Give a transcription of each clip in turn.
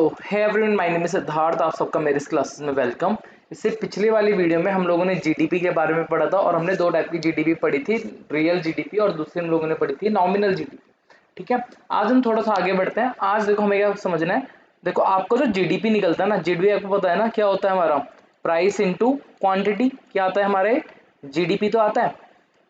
Hey everyone, my name is Siddharth. आप सबका मेरे इस क्लासेस में वेलकम। इससे पिछले वाली वीडियो में हम लोगों ने जीडीपी के बारे में पढ़ा था और हमने दो टाइप की जीडीपी पढ़ी थी, रियल जीडीपी और दूसरी हम लोगों ने पढ़ी थी नॉमिनल जीडीपी। ठीक है, आज हम थोड़ा सा आगे बढ़ते हैं। आज देखो हमें क्या समझना है। देखो आपको जो जीडीपी निकलता है ना, जीडीपी आपको पता है ना क्या होता है, हमारा प्राइस इंटू क्वांटिटी। क्या आता है हमारे, जीडीपी तो आता है।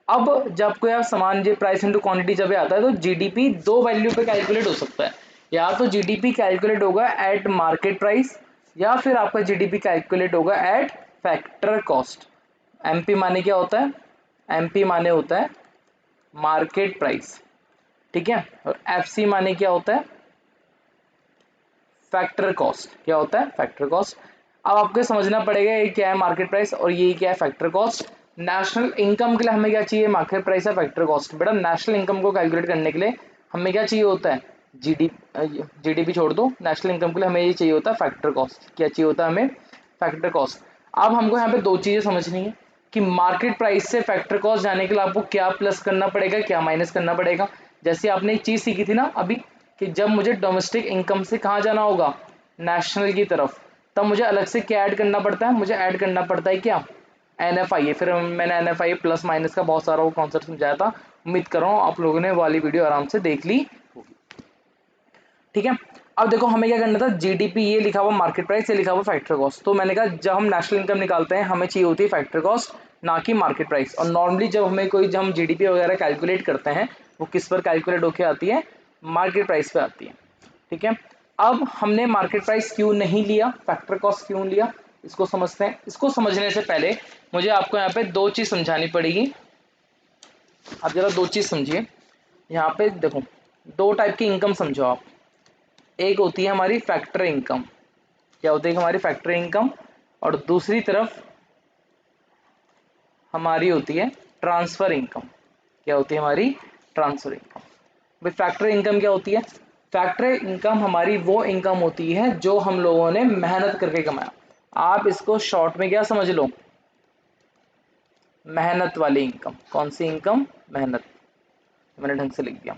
अब जब कोई आप समान जो प्राइस इंटू क्वांटिटी जब आता है तो जीडीपी दो वैल्यू पे कैलकुलेट हो सकता है। या तो जीडीपी कैलकुलेट होगा एट मार्केट प्राइस, या फिर आपका जीडीपी कैलकुलेट होगा एट फैक्टर कॉस्ट। एमपी माने क्या होता है, एमपी माने होता है मार्केट प्राइस, ठीक है। और एफसी माने क्या होता है, फैक्टर कॉस्ट। क्या होता है, फैक्टर कॉस्ट। अब आपको समझना पड़ेगा ये क्या है मार्केट प्राइस और ये क्या है फैक्टर कॉस्ट। नेशनल इनकम के लिए हमें क्या चाहिए, मार्केट प्राइस है फैक्टर कॉस्ट। बेटा नेशनल इनकम को कैलकुलेट करने के लिए हमें क्या चाहिए होता है, जीडीपी छोड़ दो, नेशनल इनकम के लिए हमें ये चाहिए होता है फैक्टर कॉस्ट। क्या चाहिए होता है हमें, फैक्टर कॉस्ट। अब हमको यहाँ पे दो चीजें समझनी है कि मार्केट प्राइस से फैक्टर कॉस्ट जाने के लिए आपको क्या प्लस करना पड़ेगा, क्या माइनस करना पड़ेगा। जैसे आपने एक चीज सीखी थी ना अभी, कि जब मुझे डोमेस्टिक इनकम से कहाँ जाना होगा, नेशनल की तरफ, तब मुझे अलग से क्या ऐड करना पड़ता है, मुझे ऐड करना पड़ता है क्या, एनएफआई। फिर मैंने एनएफआई प्लस माइनस का बहुत सारा वो कॉन्सेप्ट समझाया था। उम्मीद कर रहा हूँ आप लोगों ने वाली वीडियो आराम से देख ली होगी, ठीक है। अब देखो हमें क्या करना था, जीडीपी ये लिखा हुआ मार्केट प्राइस, ये लिखा हुआ फैक्टर कॉस्ट। तो मैंने कहा जब हम नेशनल इनकम निकालते हैं हमें चाहिए होती है फैक्टर कॉस्ट, ना कि मार्केट प्राइस। और नॉर्मली जब हमें कोई, जब हम जीडीपी वगैरह कैलकुलेट करते हैं वो किस पर कैलकुलेट होके आती है, मार्केट प्राइस पे आती है, ठीक है। अब हमने मार्केट प्राइस क्यों नहीं लिया, फैक्टर कॉस्ट क्यों लिया, इसको समझते हैं। इसको समझने से पहले मुझे आपको यहाँ पे दो चीज समझानी पड़ेगी। आप जरा दो चीज समझिए। यहाँ पे देखो दो टाइप की इनकम समझो आप। एक होती है हमारी फैक्टर इनकम। क्या होती है हमारी फैक्टर इनकम, और दूसरी तरफ हमारी होती है ट्रांसफर इनकम। क्या होती है हमारी, ट्रांसफर इनकम। भाई फैक्टर इनकम क्या होती है, फैक्टर इनकम हमारी वो इनकम होती है जो हम लोगों ने मेहनत करके कमाया। आप इसको शॉर्ट में क्या समझ लो, मेहनत वाली इनकम। कौन सी इनकम, मेहनत। मैंने ढंग से लिख दिया,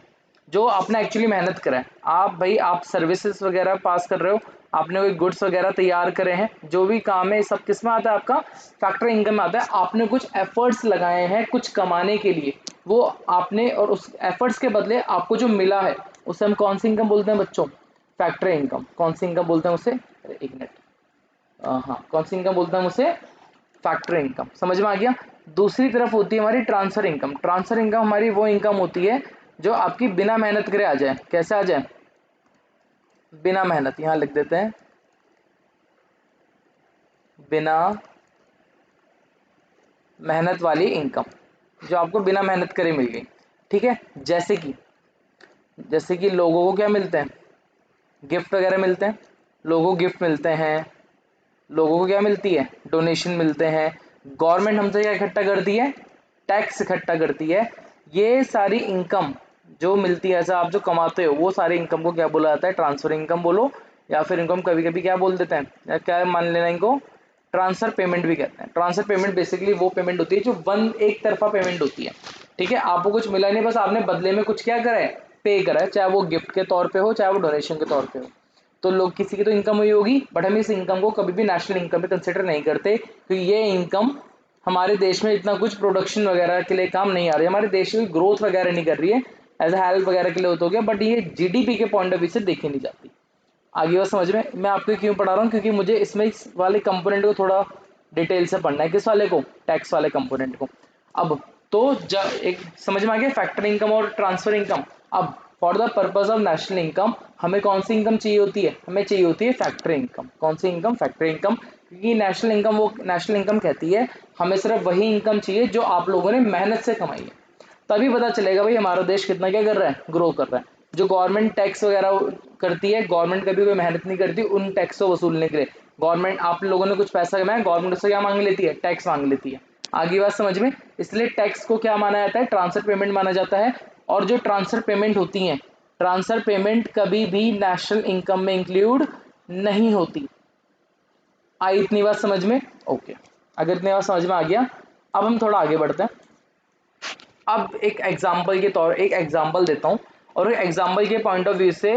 जो आपने एक्चुअली मेहनत करा है। आप भाई आप सर्विसेज वगैरह पास कर रहे हो, आपने कोई गुड्स वगैरह तैयार करे हैं, जो भी काम है सब किस में आता है, आपका फैक्टर इनकम में आता है। आपने कुछ एफर्ट्स लगाए हैं कुछ कमाने के लिए, वो आपने, और उस एफर्ट्स के बदले आपको जो मिला है उसे हम कौन सी इनकम बोलते हैं बच्चों, फैक्टर इनकम। कौन सी इनकम बोलते हैं उसे, एक मिनट, हाँ कौन सी इनकम बोलते हैं उसे, फैक्टर इनकम। समझ में आ गया। दूसरी तरफ होती है हमारी ट्रांसफर इनकम। ट्रांसफर इनकम हमारी वो इनकम होती है जो आपकी बिना मेहनत करे आ जाए। कैसे आ जाए, बिना मेहनत। यहां लिख देते हैं बिना मेहनत वाली इनकम, जो आपको बिना मेहनत करे मिल गई, ठीक है। जैसे कि लोगों को क्या मिलते हैं, गिफ्ट वगैरह मिलते हैं, लोगों को गिफ्ट मिलते हैं, लोगों को क्या मिलती है, डोनेशन मिलते हैं। गवर्नमेंट हमसे क्या इकट्ठा करती है, टैक्स इकट्ठा करती है। ये सारी इनकम जो मिलती है, ऐसा आप जो कमाते हो, वो सारी इनकम को क्या बोला जाता है, ट्रांसफर इनकम बोलो, या फिर इनकम कभी कभी क्या बोल देते हैं, या क्या मान लेना इनको, ट्रांसफर पेमेंट भी कहते हैं। ट्रांसफर पेमेंट बेसिकली वो पेमेंट होती है जो एक तरफा पेमेंट होती है, ठीक है। आपको कुछ मिला नहीं, बस आपने बदले में कुछ क्या करा है, पे करा है, चाहे वो गिफ्ट के तौर पे हो चाहे वो डोनेशन के तौर पे हो। तो लोग, किसी की तो इनकम हुई होगी, बट हम इस इनकम को कभी भी नेशनल इनकम में कंसिडर नहीं करते, क्योंकि ये इनकम हमारे देश में इतना कुछ प्रोडक्शन वगैरह के लिए काम नहीं आ रही है, हमारे देश में ग्रोथ वगैरह नहीं कर रही है, एज हेल्प वगैरह के लिए हो गया, बट ये जीडीपी के पॉइंट ऑफ व्यू से देखी नहीं जाती। आगे बात समझ में, मैं आपको क्यों पढ़ा रहा हूँ, क्योंकि मुझे इसमें इस वाले कंपोनेंट को थोड़ा डिटेल से पढ़ना है। किस वाले को, टैक्स वाले कंपोनेंट को। अब तो जब एक समझ में आ गया फैक्टर इनकम और ट्रांसफर इनकम। अब for the purpose of national income हमें कौन सी इनकम चाहिए होती है, हमें चाहिए होती है फैक्टर इनकम। कौन सी इनकम, फैक्टर इनकम। क्योंकि नेशनल इनकम, वो नेशनल इनकम कहती है हमें सिर्फ वही इनकम चाहिए जो आप लोगों ने मेहनत से कमाई है। तभी पता चलेगा भाई हमारा देश कितना क्या कर रहा है, ग्रो कर रहा है। जो गवर्नमेंट टैक्स वगैरह करती है, गवर्नमेंट कभी कोई मेहनत नहीं करती उन टैक्स को वसूलने के लिए। गवर्नमेंट, आप लोगों ने कुछ पैसा कमाया, गवर्नमेंट उससे क्या मांग लेती है, टैक्स मांग लेती है। आगे बात समझ में। इसलिए टैक्स को क्या माना जाता है, ट्रांसफर पेमेंट माना जाता है। और जो ट्रांसफर पेमेंट होती है, ट्रांसफर पेमेंट कभी भी नेशनल इनकम में इंक्लूड नहीं होती। आई इतनी बात समझ में, ओके। अगर इतनी बात समझ में आ गया, अब हम थोड़ा आगे बढ़ते हैं। अब एक एग्जाम्पल के तौर, एक एग्जाम्पल देता हूँ, और एग्जाम्पल के पॉइंट ऑफ व्यू से,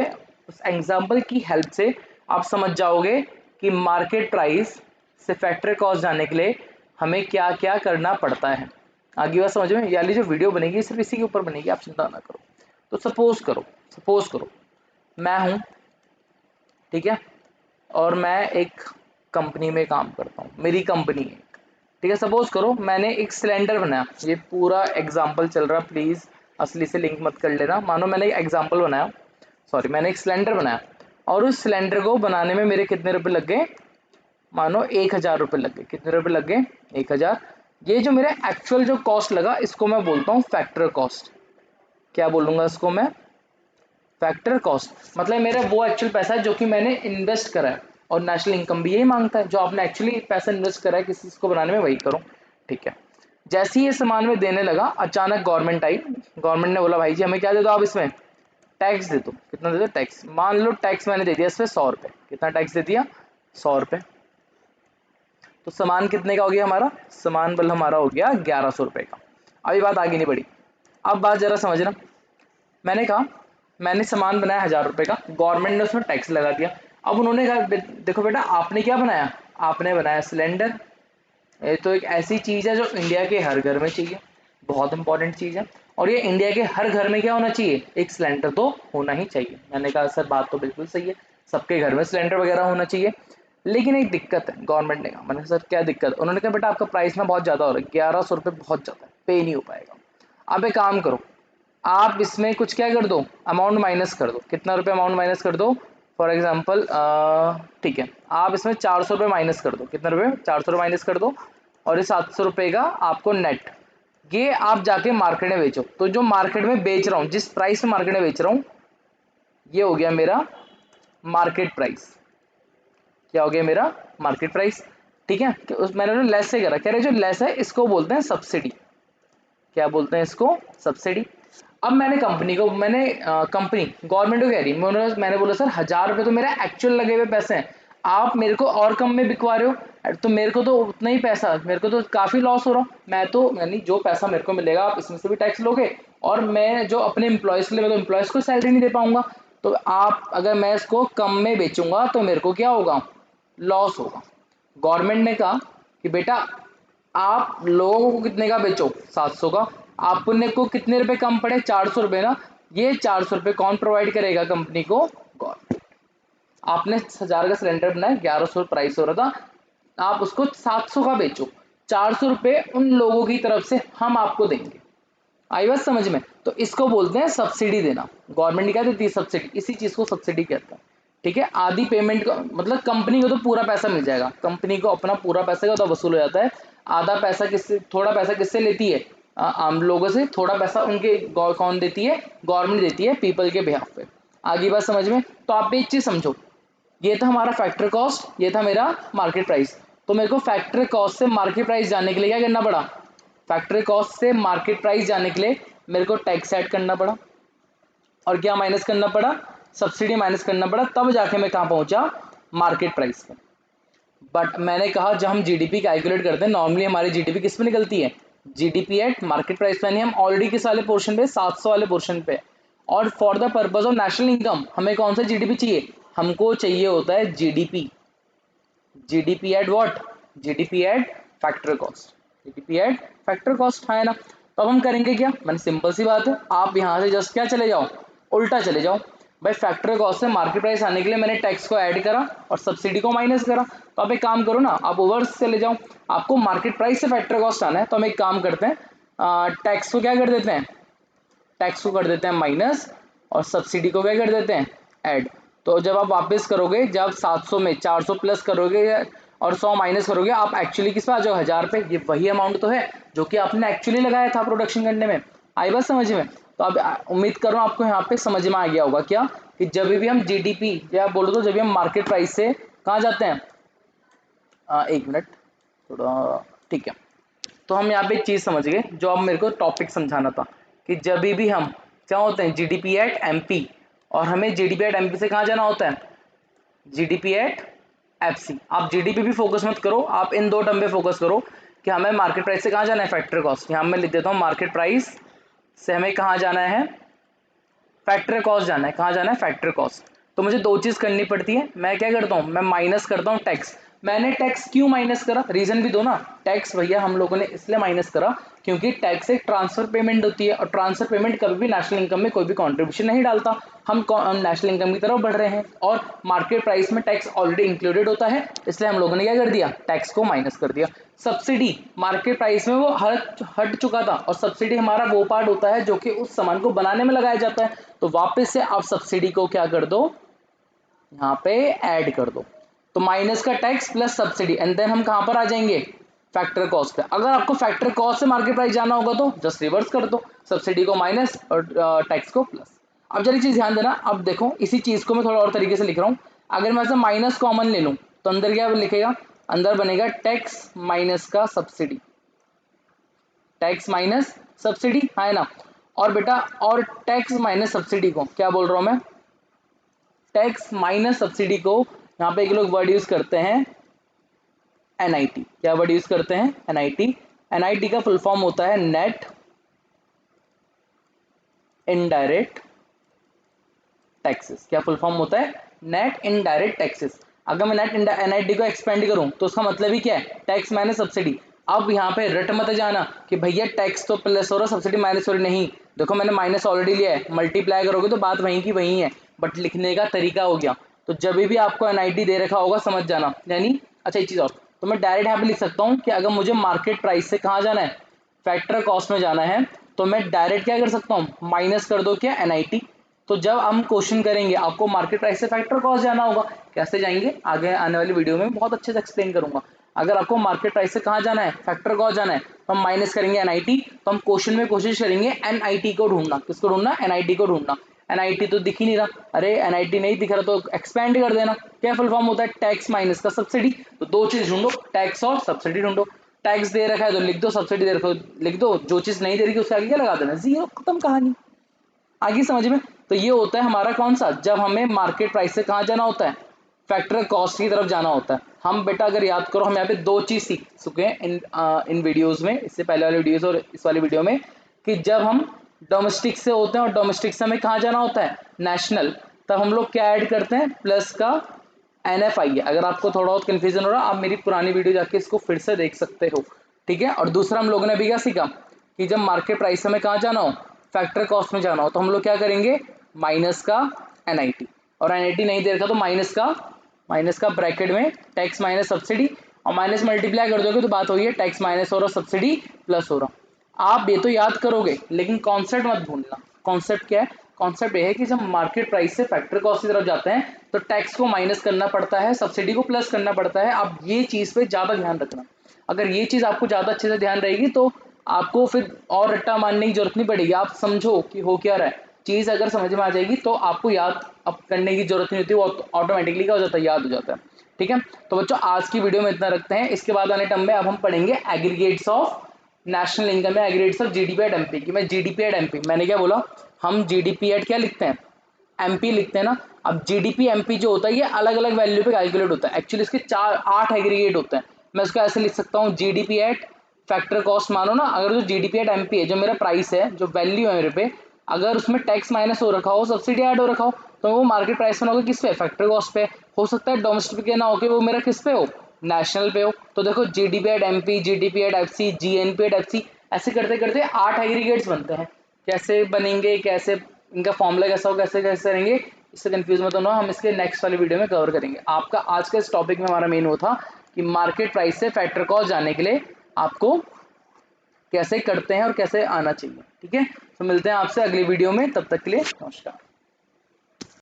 उस एग्जाम्पल की हेल्प से आप समझ जाओगे कि मार्केट प्राइस से फैक्ट्री कॉस्ट जाने के लिए हमें क्या क्या करना पड़ता है। आगे बात समझ में, यानी जो वीडियो बनेगी सिर्फ इसी के ऊपर बनेगी, आप चिंता ना करो। तो सपोज करो मैं हूँ, ठीक है, और मैं एक कंपनी में काम करता हूँ, मेरी कंपनी है, ठीक है। सपोज करो मैंने एक सिलेंडर बनाया, ये पूरा एग्जाम्पल चल रहा, प्लीज़ असली से लिंक मत कर लेना। मानो मैंने एक एग्जाम्पल बनाया, सॉरी मैंने एक सिलेंडर बनाया, और उस सिलेंडर को बनाने में मेरे कितने रुपए लग गए, मानो 1000 रुपये लग गए। कितने रुपए लग गए, 1000। ये जो मेरा एक्चुअल जो कॉस्ट लगा, इसको मैं बोलता हूँ फैक्टर कॉस्ट। क्या बोलूँगा इसको मैं, फैक्टर कॉस्ट। मतलब मेरा वो एक्चुअल पैसा है जो कि मैंने इन्वेस्ट करा है, और नेशनल इनकम भी यही मांगता है, जो आपने एक्चुअली पैसा इन्वेस्ट करा है किसी चीज़ को बनाने में, वही करो, ठीक है। जैसे ही ये सामान में देने लगा, अचानक गवर्नमेंट आई, गवर्नमेंट ने बोला भाई जी हमें क्या दे दो, आप इसमें टैक्स दे दो। कितना दे दो, टैक्स। मान लो टैक्स मैंने दे दिया इसमें 100 रुपये। कितना टैक्स दे दिया, 100 रुपये। तो सामान कितने का हो गया हमारा, सामान बिल हमारा हो गया 1100 रुपये का। अभी बात आगे नहीं बढ़ी, अब बात जरा समझना। मैंने कहा मैंने सामान बनाया 1000 रुपये का, गवर्नमेंट ने उसमें टैक्स लगा दिया। अब उन्होंने कहा देखो बेटा आपने क्या बनाया, आपने बनाया सिलेंडर। ये तो एक ऐसी चीज़ है जो इंडिया के हर घर में चाहिए, बहुत इंपॉर्टेंट चीज़ है। और ये इंडिया के हर घर में क्या होना चाहिए, एक सिलेंडर तो होना ही चाहिए। मैंने कहा सर बात तो बिल्कुल सही है, सबके घर में सिलेंडर वगैरह होना चाहिए, लेकिन एक दिक्कत है। गवर्नमेंट ने कहा, मैंने कहा सर क्या दिक्कत है। उन्होंने कहा बेटा आपका प्राइस ना बहुत ज़्यादा हो रहा है, 1100 रुपये बहुत ज़्यादा है, पे नहीं हो पाएगा। अब एक काम करो, आप इसमें कुछ क्या कर दो, अमाउंट माइनस कर दो। कितना रुपये अमाउंट माइनस कर दो, फॉर एग्जांपल ठीक है, आप इसमें 400 रुपये माइनस कर दो। कितना रुपये, 400 रुपये माइनस कर दो, और ये 700 रुपये का आपको नेट, ये आप जाके मार्केट में बेचो। तो जो मार्केट में बेच रहा हूँ, जिस प्राइस में मार्केट में बेच रहा हूँ, ये हो गया मेरा मार्केट प्राइस। क्या हो गया मेरा, मार्केट प्राइस, ठीक है। कि उस मैंने लेस से करा, कह रहे जो लेस है इसको बोलते हैं सब्सिडी। क्या बोलते हैं इसको, सब्सिडी। अब मैंने कंपनी को, कंपनी गवर्नमेंट को कह रही है, मैंने बोला सर 1000 रुपये तो मेरा एक्चुअल लगे हुए पैसे हैं, आप मेरे को और कम में बिकवा रहे हो, तो मेरे को तो उतना ही पैसा, मेरे को तो काफ़ी लॉस हो रहा। मैं तो यानी जो पैसा मेरे को मिलेगा आप इसमें से भी टैक्स लोगे, और मैं जो अपने एम्प्लॉयज़ के लिए, मैं तो एम्प्लॉयज़ को सैलरी नहीं दे पाऊंगा। तो आप अगर मैं इसको कम में बेचूंगा तो मेरे को क्या होगा, लॉस होगा। गवर्नमेंट ने कहा कि बेटा आप लोगों को कितने का बेचो, 700 का। आपने को कितने रुपए कम पड़े, 400 रुपये ना। ये 400 रुपये कौन प्रोवाइड करेगा कंपनी को, गवर्नमेंट। आपने 1000 का सिलेंडर बनाया, 1100 प्राइस हो रहा था, आप उसको 700 का बेचो, 400 रुपये उन लोगों की तरफ से हम आपको देंगे। आई बात समझ में। तो इसको बोलते हैं सब्सिडी देना। गवर्नमेंट क्या देती है, सब्सिडी, इसी चीज को सब्सिडी कहते हैं, ठीक है। आधी पेमेंट का मतलब कंपनी को तो पूरा पैसा मिल जाएगा, कंपनी को अपना पूरा पैसा का तो वसूल हो जाता है। आधा पैसा किससे, थोड़ा पैसा किससे लेती है, आम लोगों से। थोड़ा पैसा उनके कौन देती है, गवर्नमेंट देती है, पीपल के बिहाफ पे। आगे बात समझ में। तो आप एक चीज समझो, ये था हमारा फैक्टर कॉस्ट, ये था मेरा मार्केट प्राइस। तो मेरे को फैक्टर कॉस्ट से मार्केट प्राइस जानने के लिए क्या करना पड़ा, फैक्ट्री कॉस्ट से मार्केट प्राइस जाने के लिए मेरे को टैक्स ऐड करना पड़ा, और क्या माइनस करना पड़ा, सब्सिडी माइनस करना पड़ा। तब जाके मैं कहाँ पहुंचा, मार्केट प्राइस पे। बट मैंने कहा जब हम जीडीपी कैलकुलेट करते हैं, नॉर्मली हमारी जीडीपी किस पे निकलती है, जीडीपी एट मार्केट प्राइस पे। हम ऑलरेडी किस वाले पोर्शन पे, 700 वाले पोर्शन पे। और for the purpose of national income हमें कौन सा जीडीपी चाहिए, हमको चाहिए होता है GDP. GDP at what, GDP at factor cost, GDP at factor cost है ना। तो अब हम करेंगे क्या, मैंने सिंपल सी बात है, आप यहां से जस्ट क्या चले जाओ, उल्टा चले जाओ। भाई फैक्टर कॉस्ट से मार्केट प्राइस आने के लिए मैंने टैक्स को ऐड करा और सब्सिडी को माइनस करा। तो आप एक काम करो ना, आप ओवर्स चले जाओ, आपको मार्केट प्राइस से फैक्टर कॉस्ट आना है। तो हम एक काम करते हैं, टैक्स को क्या कर देते हैं, टैक्स को कर देते हैं माइनस, और सब्सिडी को क्या कर देते हैं, ऐड। तो जब आप वापस करोगे, जब 700 में 400 प्लस करोगे और 100 माइनस करोगे, आप एक्चुअली किस पे आ जाओ, 1000 पे। ये वही अमाउंट तो है जो कि आपने एक्चुअली लगाया था प्रोडक्शन करने में। आई बात समझ में। तो अब उम्मीद कर रहा हूँ आपको यहाँ पे समझ में आ गया होगा क्या, कि जब भी हम जीडीपी या बोलो तो जब भी हम मार्केट प्राइस से कहाँ जाते हैं, एक मिनट थोड़ा, ठीक है। तो हम यहाँ पे एक चीज़ समझ गए, जो अब मेरे को टॉपिक समझाना था, कि जब भी हम क्या होते हैं, जीडीपी एट एमपी, और हमें जीडीपी एट एमपी से कहाँ जाना होता है, जीडीपी एट एफसी। आप जीडीपी भी फोकस मत करो, आप इन दो टर्म पे फोकस करो कि हमें मार्केट प्राइस से कहाँ जाना है, फैक्टर कॉस्ट। यहाँ मैं लिख देता हूँ, मार्केट प्राइस से हमें कहाँ जाना है, फैक्टर कॉस्ट जाना है। कहाँ जाना है, फैक्टर कॉस्ट। तो मुझे दो चीज करनी पड़ती है। मैं क्या करता हूँ, मैं माइनस करता हूँ टैक्स। मैंने टैक्स क्यों माइनस करा, रीजन भी दो ना। टैक्स भैया हम लोगों ने इसलिए माइनस करा क्योंकि टैक्स एक ट्रांसफर पेमेंट होती है और ट्रांसफर पेमेंट कभी भी नेशनल इनकम में कोई भी कंट्रीब्यूशन नहीं डालता। हम नेशनल इनकम की तरफ बढ़ रहे हैं और मार्केट प्राइस में टैक्स ऑलरेडी इंक्लूडेड होता है, इसलिए हम लोगों ने क्या कर दिया, टैक्स को माइनस कर दिया। सब्सिडी मार्केट प्राइस में वो हट चुका था और सब्सिडी हमारा वो पार्ट होता है जो कि उस सामान को बनाने में लगाया जाता है। तो वापस से आप सब्सिडी को क्या कर दो, यहाँ पे ऐड कर दो। तो माइनस का tax plus subsidy and then हम कहां पर आ जाएंगे, फैक्टर कॉस्ट पे। अगर आपको फैक्टर कॉस्ट से मार्केट प्राइस जाना होगा तो जस्ट रिवर्स कर दो, सब्सिडी को माइनस और टैक्स को प्लस। अब जरा चीज ध्यान देना, अब देखो इसी चीज को मैं थोड़ा और तरीके से लिख रहा हूं। अगर मैं ऐसे माइनस कॉमन ले लूं तो अंदर क्या लिखेगा, अंदर बनेगा टैक्स माइनस का सब्सिडी, टैक्स माइनस सब्सिडी है ना। और बेटा और टैक्स माइनस सब्सिडी को क्या बोल रहा हूं मैं, टैक्स माइनस सब्सिडी को यहाँ पे एक लोग वर्ड यूज करते हैं एनआईटी। क्या वर्ड यूज करते हैं, एनआईटी। एनआईटी का फुल फॉर्म होता है नेट इनडायरेक्ट टैक्सेस। क्या फुल फॉर्म होता है, नेट इनडायरेक्ट टैक्सेस। अगर मैं नेट एनआईटी को एक्सपेंड करूं तो उसका मतलब ही क्या है, टैक्स माइनस सब्सिडी। अब यहाँ पे रट मत जाना कि भैया टैक्स तो प्लस हो रहा सब्सिडी माइनस हो रही, नहीं। देखो मैंने माइनस ऑलरेडी लिया है, मल्टीप्लाई करोगे तो बात वहीं की वहीं है, बट लिखने का तरीका हो गया। तो जब भी आपको एनआईटी दे रखा होगा समझ जाना, यानी अच्छा एक चीज और, तो मैं डायरेक्ट यहाँ पे लिख सकता हूँ कि अगर मुझे मार्केट प्राइस से कहाँ जाना है, फैक्टर कॉस्ट में जाना है, तो मैं डायरेक्ट क्या कर सकता हूँ, माइनस कर दो क्या, एनआईटी। तो जब हम क्वेश्चन करेंगे आपको मार्केट प्राइस से फैक्टर कॉस्ट जाना होगा, कैसे जाएंगे आगे आने वाली वीडियो में बहुत अच्छे से एक्सप्लेन करूंगा। अगर आपको मार्केट प्राइस से कहाँ जाना है, फैक्टर कॉस्ट जाना है, तो हम माइनस करेंगे एनआईटी। तो हम क्वेश्चन में कोशिश करेंगे एनआईटी को ढूंढना, किसको ढूंढना, एनआईटी को ढूंढना। एनआईटी तो दिख ही नहीं रहा, अरे एनआईटी नहीं दिख रहा तो एक्सपेंड कर देना। क्या फुल फॉर्म होता है, टैक्स माइनस का सब्सिडी। तो दो चीज ढूंढो, टैक्स और सब्सिडी ढूंढो। टैक्स दे रखा है तो लिख दो, सब्सिडी दे रखा है लिख दो, जो चीज नहीं दे रही उसके आगे क्या लगा देना, जीरो, खत्म कहानी। आगे समझ में। तो ये होता है हमारा कौन सा, जब हमें मार्केट प्राइस से कहाँ जाना होता है, फैक्टर कॉस्ट की तरफ जाना होता है। हम बेटा अगर याद करो, हम यहाँ पे दो चीज सीख चुके हैं इन वीडियोस में, इससे पहले वाले वीडियोस और इस वाली वीडियो में, कि जब हम डोमेस्टिक से होते हैं और डोमेस्टिक से हमें कहाँ जाना होता है, नेशनल, तब हम लोग क्या ऐड करते हैं, प्लस का एनएफआई है। अगर आपको थोड़ा बहुत कंफ्यूजन हो रहा है, आप मेरी पुरानी वीडियो जाके इसको फिर से देख सकते हो, ठीक है। और दूसरा हम लोगों ने भी क्या सीखा कि जब मार्केट प्राइस हमें कहाँ जाना हो, फैक्टर कॉस्ट में जाना हो, तो हम लोग क्या करेंगे, माइनस का एनआईटी। और एनआईटी नहीं दे रखा तो माइनस का ब्रैकेट में टैक्स माइनस सब्सिडी, और माइनस मल्टीप्लाई कर दोगे तो बात हो रही है टैक्स माइनस हो रहा सब्सिडी प्लस हो रहा। आप ये तो याद करोगे लेकिन कॉन्सेप्ट मत भूलना। कॉन्सेप्ट क्या है, कॉन्सेप्ट ये है कि जब मार्केट प्राइस से फैक्टर कॉस्ट की तरफ जाते हैं तो टैक्स को माइनस करना पड़ता है, सब्सिडी को प्लस करना पड़ता है। आप ये चीज पे ज्यादा ध्यान रखना। अगर ये चीज आपको ज्यादा अच्छे से ध्यान रहेगी तो आपको फिर और रट्टा मारने की जरूरत नहीं पड़ेगी। आप समझो कि हो क्या रहा है, चीज अगर समझ में आ जाएगी तो आपको याद अब करने की जरूरत नहीं होती, वो ऑटोमेटिकली क्या हो जाता है, याद हो जाता है। ठीक है, तो बच्चों आज की वीडियो में इतना रखते हैं। इसके बाद आने टर्म में अब हम पढ़ेंगे एग्रीगेट्स ऑफ नेशनल इनकम है, aggregates of GDP at MP की। मैं जीडीपी एट एमपी, मैंने क्या बोला, हम जीडीपी एट क्या लिखते हैं, एमपी लिखते हैं ना। अब जीडीपी एमपी जो होता है ये अलग अलग वैल्यू पे कैलकुलेट होता है। एक्चुअली इसके 8 एग्रीगेट होते हैं। मैं इसको ऐसे लिख सकता हूँ, जीडीपी एट फैक्टर कॉस्ट, मानो ना अगर जो जीडीपी एट एमपी है, जो मेरा प्राइस है, जो वैल्यू है मेरे पे, अगर उसमें टैक्स माइनस हो रखा हो, सब्सिडी ऐड हो रखा हो, तो वो मार्केट प्राइस में होगा किस पे, फैक्टर कॉस्ट पे। हो सकता है डोमेस्टिक पे ना होके वो मेरा किस पे हो, नेशनल पे हो। तो देखो GDP at MP, GDP at FC, GNP at FC, ऐसे करते करते 8 एग्रीगेट्स बनते हैं। कैसे बनेंगे, कैसे इनका फॉर्मूला कैसा हो, कैसे कैसे रहेंगे, इससे कंफ्यूज मत होना। हम इसके नेक्स्ट वाली वीडियो में कवर करेंगे। आपका आज का इस टॉपिक में हमारा मेन वो था कि मार्केट प्राइस से फैक्टर कॉस्ट जाने के लिए आपको कैसे करते हैं और कैसे आना चाहिए। ठीक है, तो मिलते हैं आपसे अगली वीडियो में, तब तक के लिए नमस्कार।